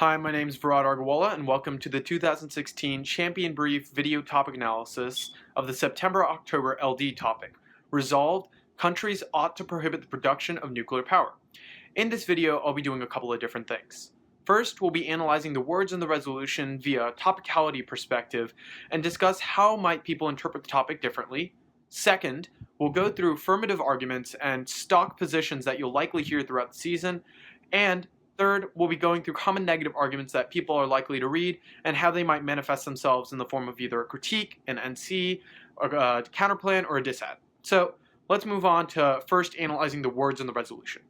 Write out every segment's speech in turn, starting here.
Hi, my name is Varad Agarwala, and welcome to the 2016 Champion Brief video topic analysis of the September-October LD topic, Resolved, Countries Ought to Prohibit the Production of Nuclear Power. In this video, I'll be doing a couple of different things. First, we'll be analyzing the words in the resolution via a topicality perspective and discuss how might people interpret the topic differently. Second, we'll go through affirmative arguments and stock positions that you'll likely hear throughout the season. And third, we'll be going through common negative arguments that people are likely to read and how they might manifest themselves in the form of either a critique, an NC, a counterplan, or a disad. So let's move on to first analyzing the words in the resolution.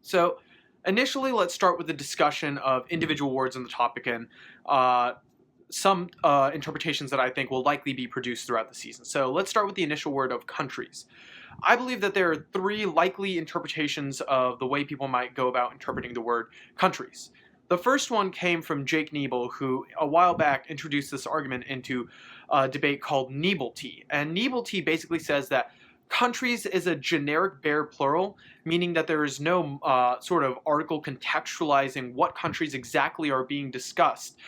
So initially, let's start with the discussion of individual words in the topic and some interpretations that I think will likely be produced throughout the season. So let's start with the initial word of countries. I believe that there are three likely interpretations of the way people might go about interpreting the word countries. The first one came from Jake Niebel, who a while back introduced this argument into a debate called Niebel-T. And Niebel-T basically says that countries is a generic bare plural, meaning that there is no sort of article contextualizing what countries exactly are being discussed,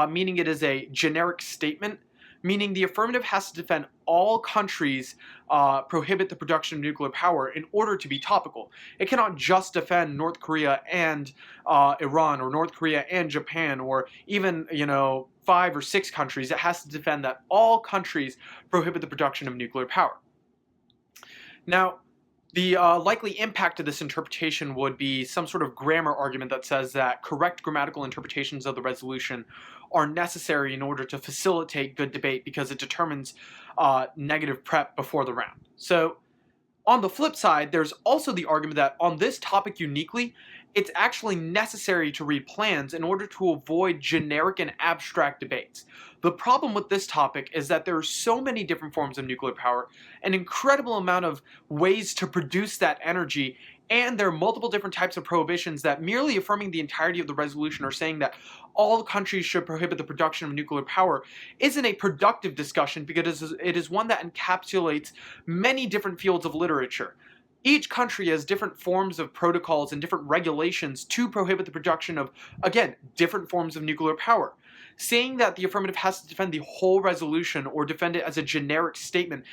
meaning it is a generic statement, meaning the affirmative has to defend all countries prohibit the production of nuclear power in order to be topical. It cannot just defend North Korea and Iran, or North Korea and Japan, or even, 5 or 6 countries. It has to defend that all countries prohibit the production of nuclear power. Now, the likely impact of this interpretation would be some sort of grammar argument that says that correct grammatical interpretations of the resolution are necessary in order to facilitate good debate because it determines negative prep before the round. So on the flip side, there's also the argument that on this topic uniquely, it's actually necessary to read plans in order to avoid generic and abstract debates. The problem with this topic is that there are so many different forms of nuclear power, an incredible amount of ways to produce that energy, and there are multiple different types of prohibitions that merely affirming the entirety of the resolution or saying that all countries should prohibit the production of nuclear power isn't a productive discussion because it is one that encapsulates many different fields of literature. Each country has different forms of protocols and different regulations to prohibit the production of, again, different forms of nuclear power. Saying that the affirmative has to defend the whole resolution or defend it as a generic statement,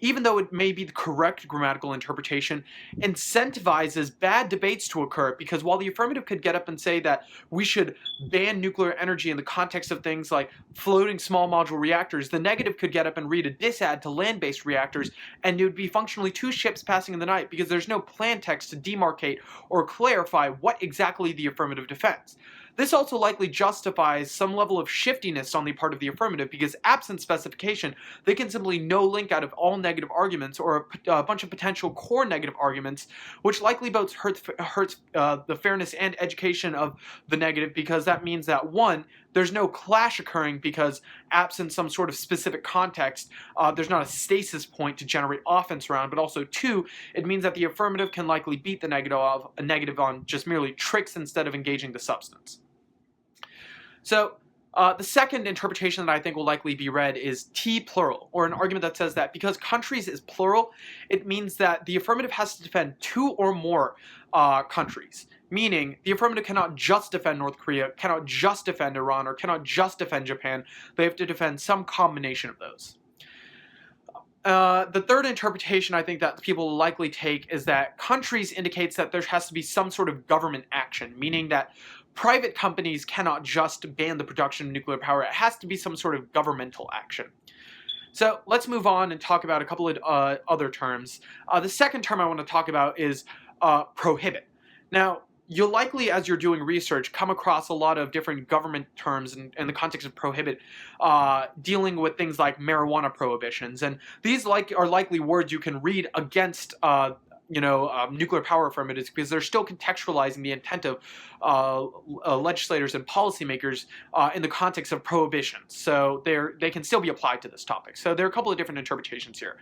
even though it may be the correct grammatical interpretation, incentivizes bad debates to occur because while the affirmative could get up and say that we should ban nuclear energy in the context of things like floating small module reactors, the negative could get up and read a disad to land-based reactors, and it would be functionally 2 ships passing in the night because there's no plan text to demarcate or clarify what exactly the affirmative defends. This also likely justifies some level of shiftiness on the part of the affirmative because absent specification, they can simply no link out of all negative arguments or a bunch of potential core negative arguments, which likely both hurts the fairness and education of the negative because that means that 1, there's no clash occurring because absent some sort of specific context, there's not a stasis point to generate offense around, but also 2, it means that the affirmative can likely beat the negative on just merely tricks instead of engaging the substance. So the second interpretation that I think will likely be read is T plural, or an argument that says that because countries is plural, it means that the affirmative has to defend 2 or more countries. Meaning, the affirmative cannot just defend North Korea, cannot just defend Iran, or cannot just defend Japan. They have to defend some combination of those. The third interpretation I think that people will likely take is that countries indicates that there has to be some sort of government action, meaning that private companies cannot just ban the production of nuclear power. It has to be some sort of governmental action. So let's move on and talk about a couple of other terms. The second term I want to talk about is prohibit. Now, you'll likely, as you're doing research, come across a lot of different government terms in the context of prohibit, dealing with things like marijuana prohibitions. And these are likely words you can read against nuclear power affirmatives because they're still contextualizing the intent of legislators and policymakers in the context of prohibition. So they can still be applied to this topic. So there are a couple of different interpretations here.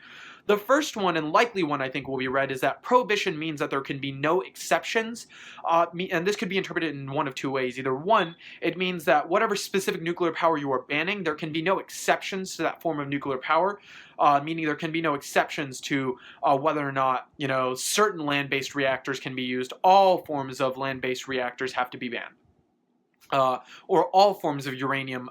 The first one, and likely one I think will be read, is that prohibition means that there can be no exceptions, and this could be interpreted in one of 2 ways. Either 1, it means that whatever specific nuclear power you are banning, there can be no exceptions to that form of nuclear power, meaning there can be no exceptions to whether or not, certain land-based reactors can be used. All forms of land-based reactors have to be banned. or all forms of uranium,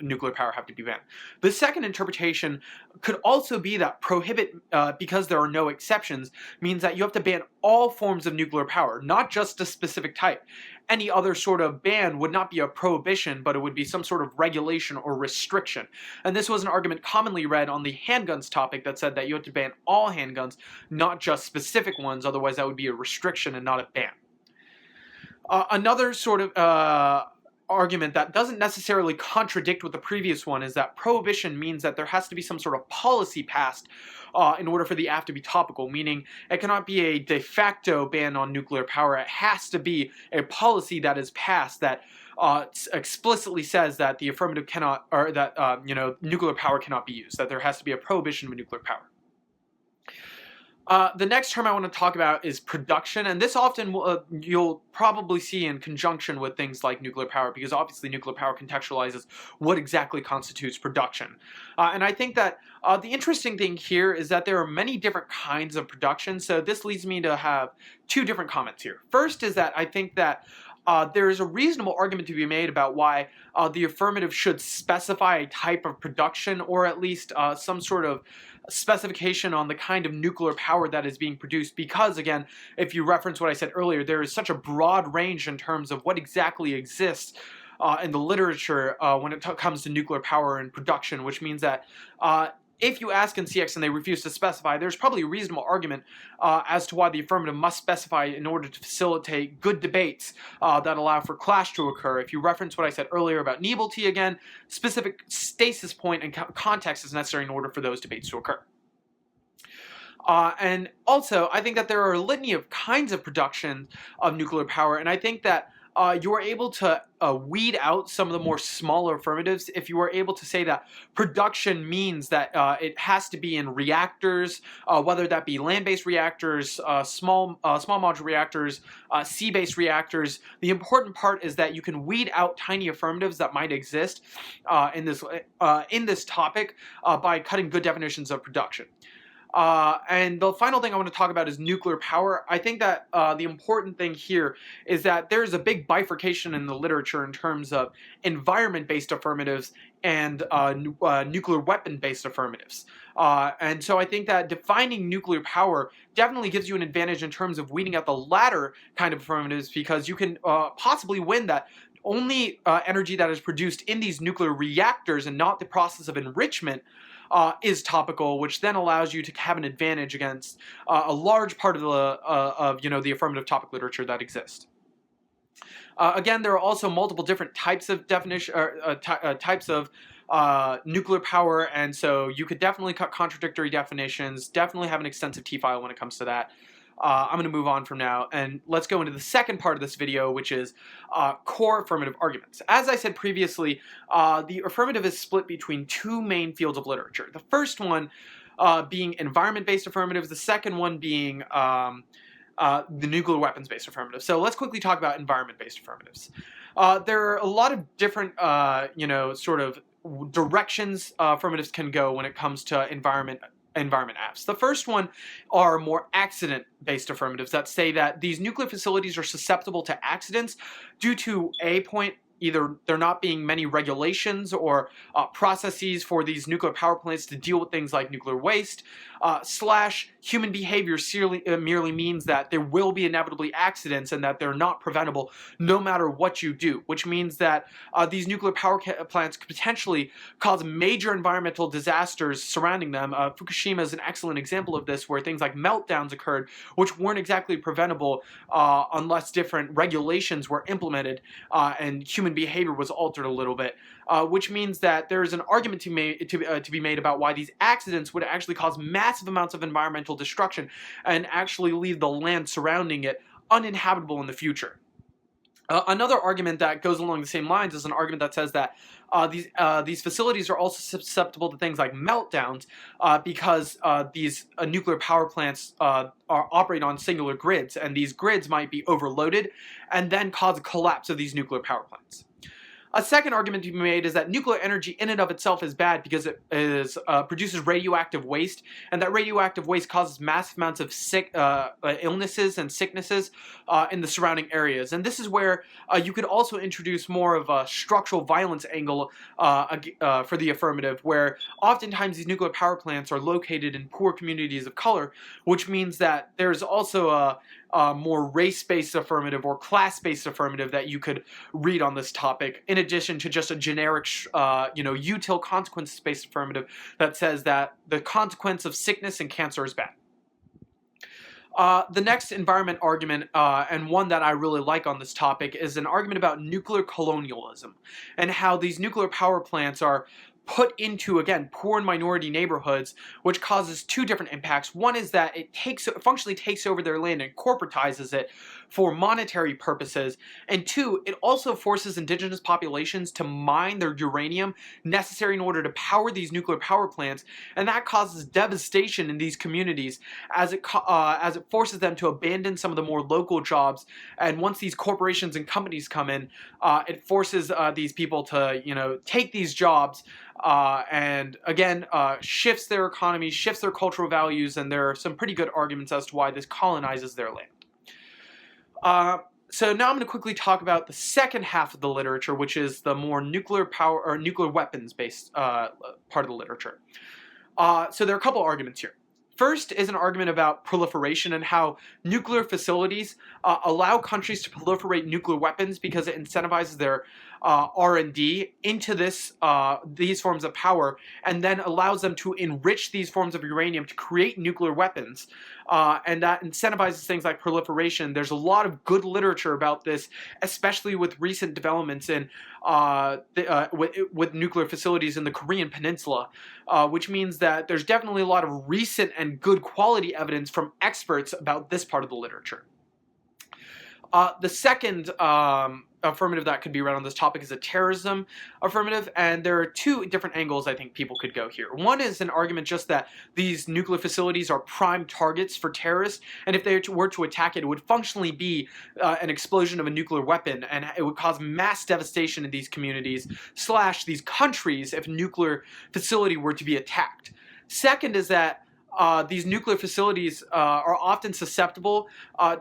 nuclear power have to be banned. The second interpretation could also be that prohibit, because there are no exceptions, means that you have to ban all forms of nuclear power, not just a specific type. Any other sort of ban would not be a prohibition, but it would be some sort of regulation or restriction. And this was an argument commonly read on the handguns topic that said that you have to ban all handguns, not just specific ones, otherwise that would be a restriction and not a ban. Another sort of argument that doesn't necessarily contradict with the previous one is that prohibition means that there has to be some sort of policy passed in order for the act to be topical, meaning it cannot be a de facto ban on nuclear power. It has to be a policy that is passed that explicitly says that the affirmative cannot, or that nuclear power cannot be used, that there has to be a prohibition of nuclear power. The next term I want to talk about is production, and this often you'll probably see in conjunction with things like nuclear power, because obviously nuclear power contextualizes what exactly constitutes production. And I think that the interesting thing here is that there are many different kinds of production, so this leads me to have two different comments here. First is that I think that there is a reasonable argument to be made about why the affirmative should specify a type of production, or at least some sort of specification on the kind of nuclear power that is being produced, because again, if you reference what I said earlier, there is such a broad range in terms of what exactly exists in the literature when it comes to nuclear power and production, which means that if you ask in CX and they refuse to specify, there's probably a reasonable argument as to why the affirmative must specify in order to facilitate good debates that allow for clash to occur. If you reference what I said earlier about Neeblety again, specific stasis point and context is necessary in order for those debates to occur. And also, I think that there are a litany of kinds of production of nuclear power, and I think that you are able to weed out some of the more smaller affirmatives if you are able to say that production means that it has to be in reactors, whether that be land-based reactors, small modular reactors, sea-based reactors. The important part is that you can weed out tiny affirmatives that might exist in this topic by cutting good definitions of production. And the final thing I want to talk about is nuclear power. I think that the important thing here is that there is a big bifurcation in the literature in terms of environment-based affirmatives and nuclear weapon-based affirmatives. And so I think that defining nuclear power definitely gives you an advantage in terms of weeding out the latter kind of affirmatives, because you can possibly win that only energy that is produced in these nuclear reactors and not the process of enrichment is topical, which then allows you to have an advantage against a large part of the affirmative topic literature that exists. Again, there are also multiple different types of types of nuclear power, and so you could definitely cut contradictory definitions, definitely have an extensive T-file when it comes to that. I'm going to move on from now, and let's go into the second part of this video, which is core affirmative arguments. As I said previously, the affirmative is split between two main fields of literature. The first one being environment-based affirmatives, the second one being the nuclear weapons-based affirmative. So let's quickly talk about environment-based affirmatives. There are a lot of different, sort of directions affirmatives can go when it comes to environment apps. The first one are more accident-based affirmatives that say that these nuclear facilities are susceptible to accidents due to a point, either there not being many regulations or processes for these nuclear power plants to deal with things like nuclear waste, slash human behavior merely means that there will be inevitably accidents and that they're not preventable no matter what you do, which means that these nuclear power plants could potentially cause major environmental disasters surrounding them. Fukushima is an excellent example of this, where things like meltdowns occurred which weren't exactly preventable unless different regulations were implemented and human behavior was altered a little bit, which means that there is an argument to be made about why these accidents would actually cause massive amounts of environmental destruction and actually leave the land surrounding it uninhabitable in the future. Another argument that goes along the same lines is an argument that says that these facilities are also susceptible to things like meltdowns because these nuclear power plants operate on singular grids, and these grids might be overloaded and then cause a collapse of these nuclear power plants. A second argument to be made is that nuclear energy in and of itself is bad because it produces radioactive waste, and that radioactive waste causes massive amounts of illnesses and sicknesses in the surrounding areas. And this is where you could also introduce more of a structural violence angle for the affirmative, where oftentimes these nuclear power plants are located in poor communities of color, which means that there's also a more race-based affirmative or class-based affirmative that you could read on this topic, in addition to just a generic, util consequences-based affirmative that says that the consequence of sickness and cancer is bad. The next environment argument, and one that I really like on this topic, is an argument about nuclear colonialism and how these nuclear power plants are put into, again, poor and minority neighborhoods, which causes two different impacts. One is that it functionally takes over their land and corporatizes it for monetary purposes. And two, it also forces indigenous populations to mine their uranium necessary in order to power these nuclear power plants. And that causes devastation in these communities as it forces them to abandon some of the more local jobs. And once these corporations and companies come in, it forces these people to, take these jobs and again, shifts their economy, shifts their cultural values, and there are some pretty good arguments as to why this colonizes their land. So now I'm going to quickly talk about the second half of the literature, which is the more nuclear power or nuclear weapons based part of the literature. So there are a couple arguments here. First is an argument about proliferation and how nuclear facilities allow countries to proliferate nuclear weapons because it incentivizes their R&D into these forms of power, and then allows them to enrich these forms of uranium to create nuclear weapons. And that incentivizes things like proliferation. There's a lot of good literature about this, especially with recent developments in with nuclear facilities in the Korean Peninsula, which means that there's definitely a lot of recent and good quality evidence from experts about this part of the literature. The second affirmative that could be read on this topic is a terrorism affirmative, and there are two different angles I think people could go here. One is an argument just that these nuclear facilities are prime targets for terrorists, and if they were to attack it, it would functionally be an explosion of a nuclear weapon, and it would cause mass devastation in these communities / these countries if a nuclear facility were to be attacked. Second is that these nuclear facilities are often susceptible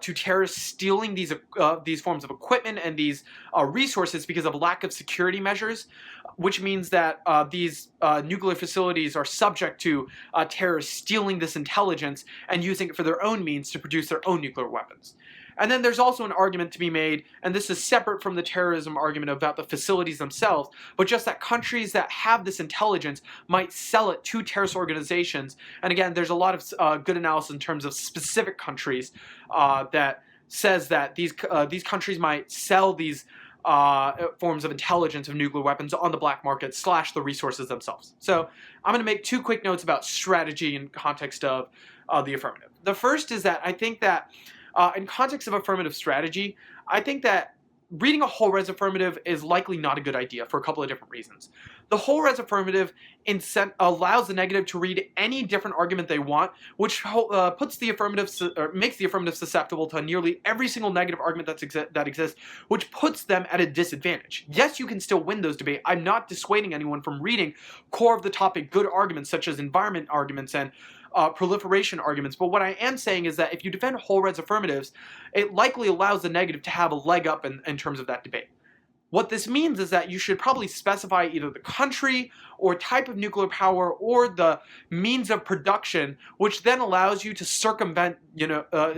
to terrorists stealing these forms of equipment and these resources because of lack of security measures, which means that these nuclear facilities are subject to terrorists stealing this intelligence and using it for their own means to produce their own nuclear weapons. And then there's also an argument to be made, and this is separate from the terrorism argument about the facilities themselves, but just that countries that have this intelligence might sell it to terrorist organizations. And again, there's a lot of good analysis in terms of specific countries that says that these countries might sell these forms of intelligence of nuclear weapons on the black market / the resources themselves. So I'm going to make two quick notes about strategy in context of the affirmative. The first is that I think that in context of affirmative strategy, I think that reading a whole res affirmative is likely not a good idea for a couple of different reasons. The whole res affirmative allows the negative to read any different argument they want, which puts the affirmative or makes the affirmative susceptible to nearly every single negative argument that exists, which puts them at a disadvantage. Yes, you can still win those debates. I'm not dissuading anyone from reading core of the topic good arguments such as environment arguments and proliferation arguments, but what I am saying is that if you defend whole res affirmatives, it likely allows the negative to have a leg up in terms of that debate. What this means is that you should probably specify either the country or type of nuclear power or the means of production, which then allows you to circumvent,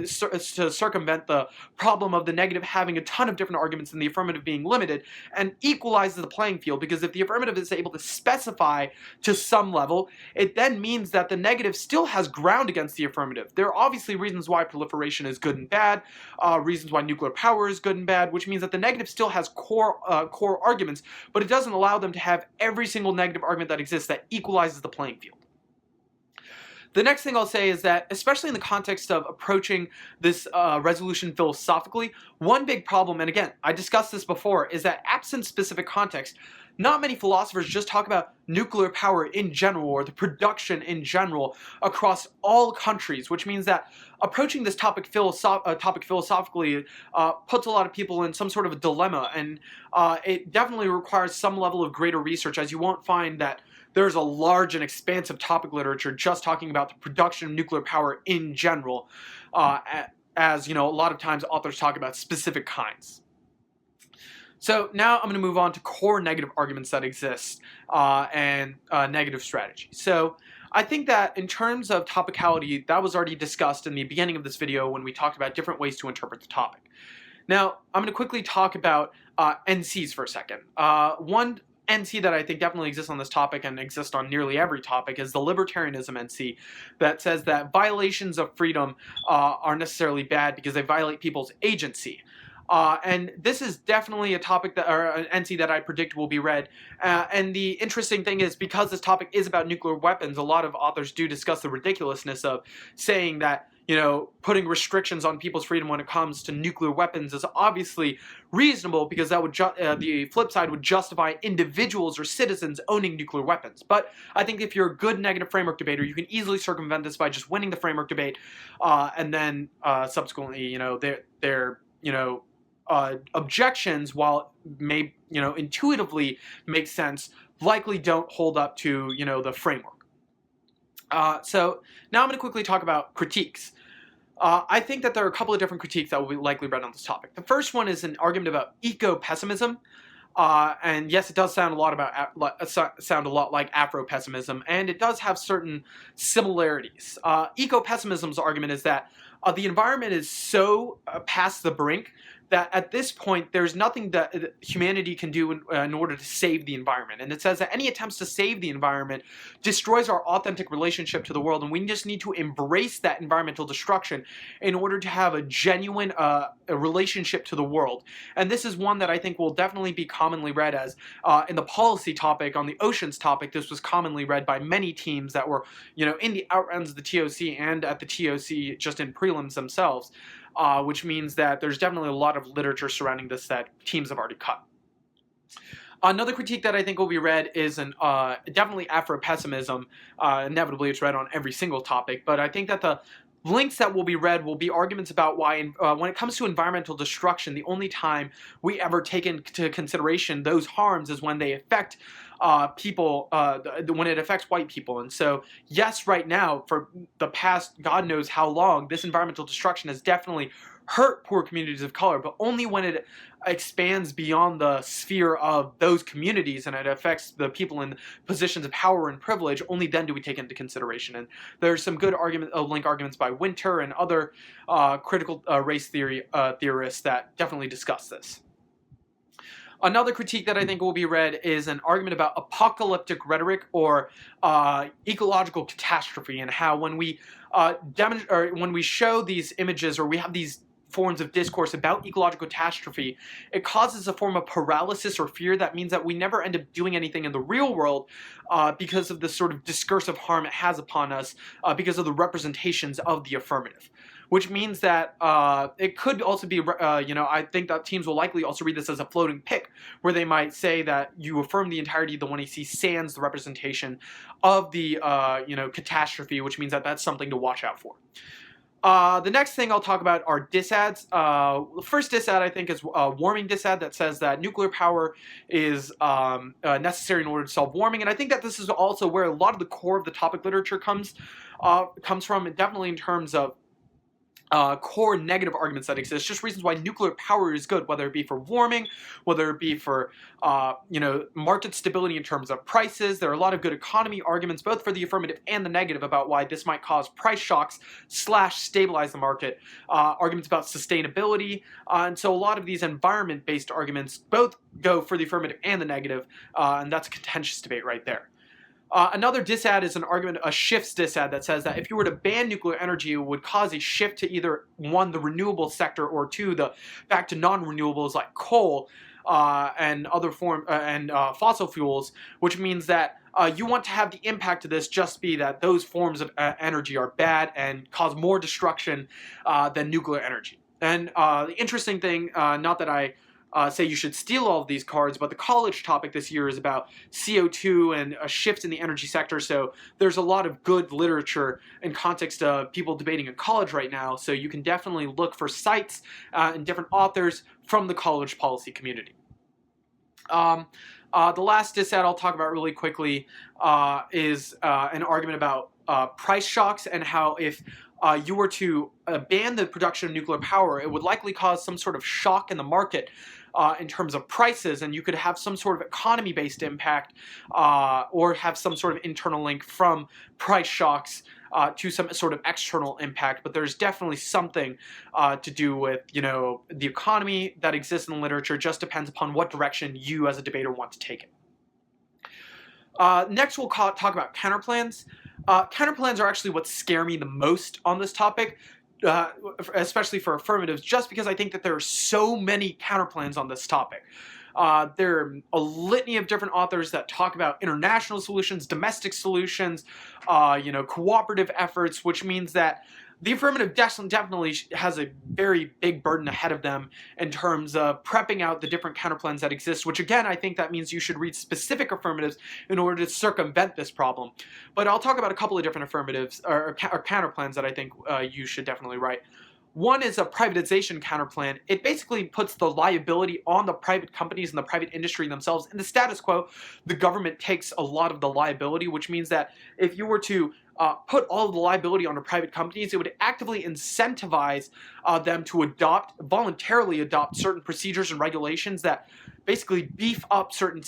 circumvent the problem of the negative having a ton of different arguments and the affirmative being limited, and equalizes the playing field. Because if the affirmative is able to specify to some level, it then means that the negative still has ground against the affirmative. There are obviously reasons why proliferation is good and bad, reasons why nuclear power is good and bad, which means that the negative still has core arguments, but it doesn't allow them to have every single negative argument that exists that equalizes the playing field. The next thing I'll say is that, especially in the context of approaching this resolution philosophically, one big problem, and again, I discussed this before, is that absent specific context, not many philosophers just talk about nuclear power in general or the production in general across all countries, which means that approaching this topic philosophically puts a lot of people in some sort of a dilemma, and it definitely requires some level of greater research, as you won't find that there's a large and expansive topic literature just talking about the production of nuclear power in general, as you know, a lot of times authors talk about specific kinds. So now I'm going to move on to core negative arguments that exist and negative strategy. So I think that in terms of topicality, that was already discussed in the beginning of this video when we talked about different ways to interpret the topic. Now I'm going to quickly talk about NCs for a second. One NC that I think definitely exists on this topic and exists on nearly every topic is the Libertarianism NC, that says that violations of freedom are necessarily bad because they violate people's agency. And this is definitely a topic that, or an NC that I predict will be read. And the interesting thing is, because this topic is about nuclear weapons, a lot of authors do discuss the ridiculousness of saying that, you know, putting restrictions on people's freedom when it comes to nuclear weapons is obviously reasonable, because that would the flip side would justify individuals or citizens owning nuclear weapons. But I think if you're a good negative framework debater, you can easily circumvent this by just winning the framework debate, and then subsequently, you know, their objections, while may, you know, intuitively make sense, likely don't hold up to, you know, the framework. So now I'm going to quickly talk about critiques. I think that there are a couple of different critiques that will be likely read on this topic. The first one is an argument about eco pessimism. And yes, it does sound a lot like Afro-pessimism, and it does have certain similarities. Eco pessimism's argument is that the environment is so past the brink that at this point there's nothing that humanity can do in order to save the environment. And it says that any attempts to save the environment destroys our authentic relationship to the world, and we just need to embrace that environmental destruction in order to have a genuine a relationship to the world. And this is one that I think will definitely be commonly read as, in the policy topic, on the oceans topic, this was commonly read by many teams that were, you know, in the outrounds of the TOC and at the TOC just in prelims themselves. Which means that there's definitely a lot of literature surrounding this that teams have already cut. Another critique that I think will be read is definitely Afro-pessimism. Inevitably, it's read on every single topic, but I think that the links that will be read will be arguments about why, when it comes to environmental destruction, the only time we ever take into consideration those harms is when they affect people, when it affects white people. And so, yes, right now, for the past God knows how long, this environmental destruction has definitely hurt poor communities of color, but only when it expands beyond the sphere of those communities and it affects the people in positions of power and privilege, only then do we take into consideration. And there's some good link arguments by Winter and other critical race theorists that definitely discuss this. Another critique that I think will be read is an argument about apocalyptic rhetoric or ecological catastrophe, and how when we when we show these images or we have these forms of discourse about ecological catastrophe, it causes a form of paralysis or fear that means that we never end up doing anything in the real world because of the sort of discursive harm it has upon us because of the representations of the affirmative. Which means that it could also be, you know, I think that teams will likely also read this as a floating pick, where they might say that you affirm the entirety of the 1AC sans the representation of the, you know, catastrophe, which means that that's something to watch out for. The next thing I'll talk about are disads. The first disad, I think, is a warming disad that says that nuclear power is necessary in order to solve warming. And I think that this is also where a lot of the core of the topic literature comes from, definitely in terms of core negative arguments that exist, just reasons why nuclear power is good, whether it be for warming, whether it be for you know, market stability in terms of prices. There are a lot of good economy arguments, both for the affirmative and the negative, about why this might cause price shocks / stabilize the market. Arguments about sustainability, and so a lot of these environment-based arguments both go for the affirmative and the negative, and that's a contentious debate right there. Another disad is an argument, a shifts disad, that says that if you were to ban nuclear energy, it would cause a shift to either, one, the renewable sector, or two, back to non-renewables like coal. and other fossil fuels, which means that you want to have the impact of this just be that those forms of energy are bad and cause more destruction than nuclear energy. And the interesting thing, not that I say you should steal all of these cards, but the college topic this year is about CO2 and a shift in the energy sector. So there's a lot of good literature in context of people debating in college right now. So you can definitely look for sites and different authors from the college policy community. The last dissent I'll talk about really quickly is an argument about price shocks and how if you were to ban the production of nuclear power, it would likely cause some sort of shock in the market in terms of prices, and you could have some sort of economy-based impact or have some sort of internal link from price shocks to some sort of external impact. But there's definitely something to do with, the economy that exists in the literature. Just depends upon what direction you as a debater want to take it. Next, we'll talk about counterplans. Counterplans are actually what scare me the most on this topic, especially for affirmatives, just because I think that there are so many counterplans on this topic. There are a litany of different authors that talk about international solutions, domestic solutions, cooperative efforts, which means that the affirmative definitely has a very big burden ahead of them in terms of prepping out the different counterplans that exist, which again, I think that means you should read specific affirmatives in order to circumvent this problem. But I'll talk about a couple of different affirmatives or counterplans that I think you should definitely write. One is a privatization counterplan. It basically puts the liability on the private companies and the private industry themselves. In the status quo, the government takes a lot of the liability, which means that if you were to put all of the liability onto private companies, it would actively incentivize them to voluntarily adopt certain procedures and regulations that basically beef up certain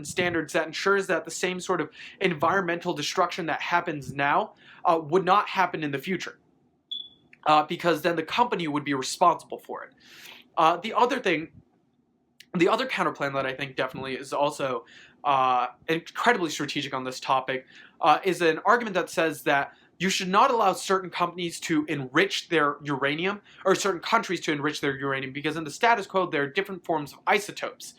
standards that ensures that the same sort of environmental destruction that happens now would not happen in the future. Because then the company would be responsible for it. The other counterplan that I think definitely is also incredibly strategic on this topic is an argument that says that you should not allow certain companies to enrich their uranium, or certain countries to enrich their uranium, because in the status quo there are different forms of isotopes.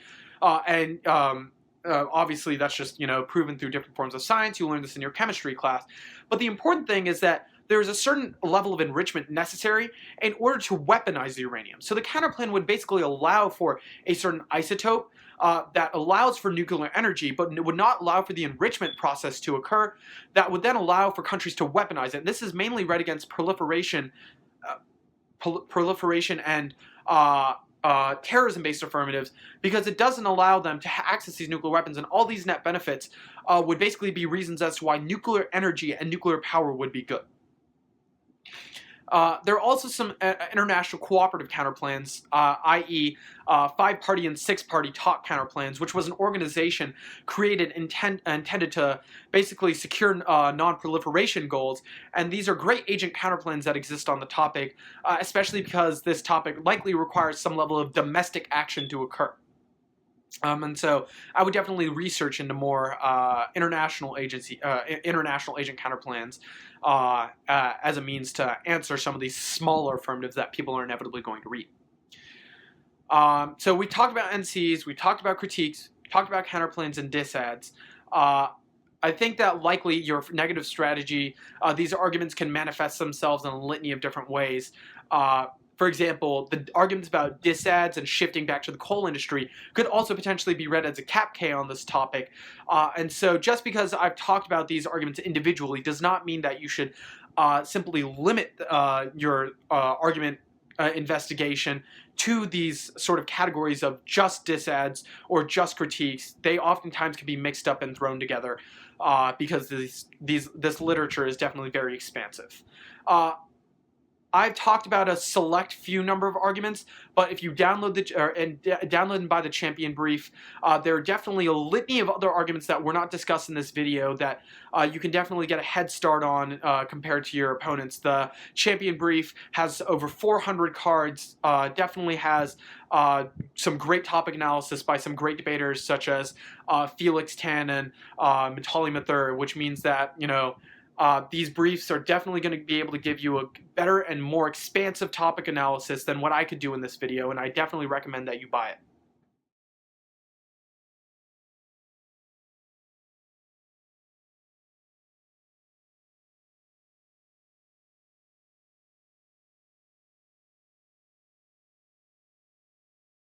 Obviously that's just proven through different forms of science. You learn this in your chemistry class. But the important thing is that there's a certain level of enrichment necessary in order to weaponize the uranium. So the counterplan would basically allow for a certain isotope that allows for nuclear energy, but would not allow for the enrichment process to occur. That would then allow for countries to weaponize it. And this is mainly read against proliferation and terrorism-based affirmatives, because it doesn't allow them to access these nuclear weapons, and all these net benefits would basically be reasons as to why nuclear energy and nuclear power would be good. There are also some international cooperative counterplans, i.e. 5-party and 6-party talk counterplans, which was an organization created intended to basically secure non-proliferation goals. And these are great agent counterplans that exist on the topic, especially because this topic likely requires some level of domestic action to occur. And so I would definitely research into more international agent counterplans as a means to answer some of these smaller affirmatives that people are inevitably going to read. So we talked about NCs, we talked about critiques, we talked about counterplans and disads. I think that likely your negative strategy, these arguments can manifest themselves in a litany of different ways. For example, the arguments about disads and shifting back to the coal industry could also potentially be read as a cap K on this topic. And so just because I've talked about these arguments individually does not mean that you should simply limit your argument investigation to these sort of categories of just disads or just critiques. They oftentimes can be mixed up and thrown together because this literature is definitely very expansive. I've talked about a select few number of arguments, but if you download download and buy the Champion Brief, there are definitely a litany of other arguments that were not discussed in this video that you can definitely get a head start on compared to your opponents. The Champion Brief has over 400 cards, definitely has some great topic analysis by some great debaters such as Felix Tan and Mitali Mathur, which means that, these briefs are definitely going to be able to give you a better and more expansive topic analysis than what I could do in this video, and I definitely recommend that you buy it.